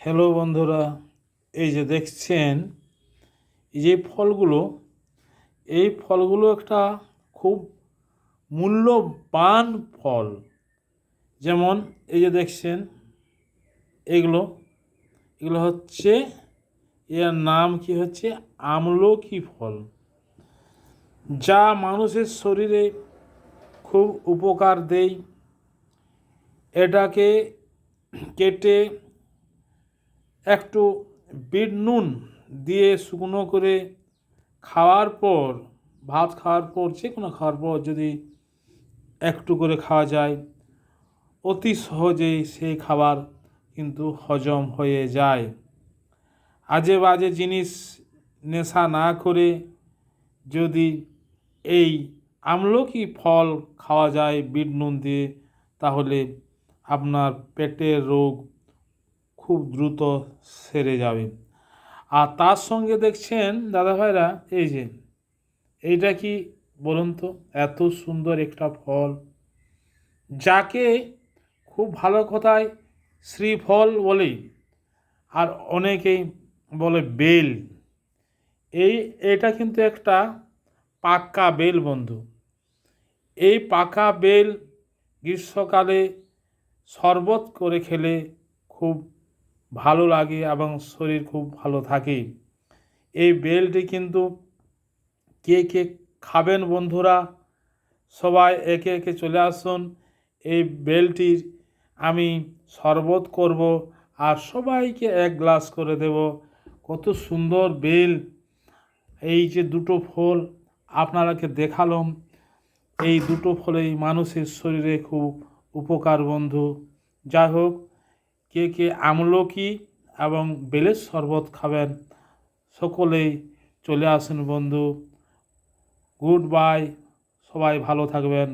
Hello বন্ধুরা, এই যে দেখছেন এই যে ফলগুলো একটা খুব মূল্যবান ফল। যেমন এই যে দেখছেন এগুলো এগুলো হচ্ছে, এর নাম কি হচ্ছে আমলকি ফল, যা মানুষের শরীরে খুব উপকার দেয়। এটাকে কেটে একটু বিট নুন দিয়ে শুকনো করে খাওয়ার পর, ভাত খাওয়ার পর, যে কোনো খাওয়ার পর যদি একটু করে খাওয়া যায়, অতি সহজেই সেই খাবার কিন্তু হজম হয়ে যায়। আজে বাজে জিনিস নেশা না করে যদি এই আমলকি ফল খাওয়া যায় বিট নুন দিয়ে, তাহলে আপনার পেটের রোগ খুব দ্রুত সেরে যাবে। আর তার সঙ্গে দেখছেন দাদা ভাইরা, এই যে এইটা কি বলুন তো, এত সুন্দর একটা ফল, যাকে খুব ভালো কথায় শ্রীফল বলে, আর অনেকেই বলে বেল। এটা কিন্তু একটা পাকা বেল বন্ধু। এই পাকা বেল গ্রীষ্মকালে শরবত করে খেলে খুব ভালো লাগে এবং শরীর খুব ভালো থাকে। এই বেলটি কিন্তু কে কে খাবেন বন্ধুরা, সবাই একে একে চলে আসুন। এই বেলটির আমি শরবত করব আর সবাইকে এক গ্লাস করে দেব। কত সুন্দর বেল! এই যে দুটো ফল আপনারাকে দেখালাম, এই দুটো ফলেই মানুষের শরীরে খুব উপকার বন্ধু। যাই হোক, কে কে আমলকি এবং বেলের শরবত খাবেন, সকলেই চলে আসুন বন্ধু। গুড বাই, সবাই ভালো থাকবেন।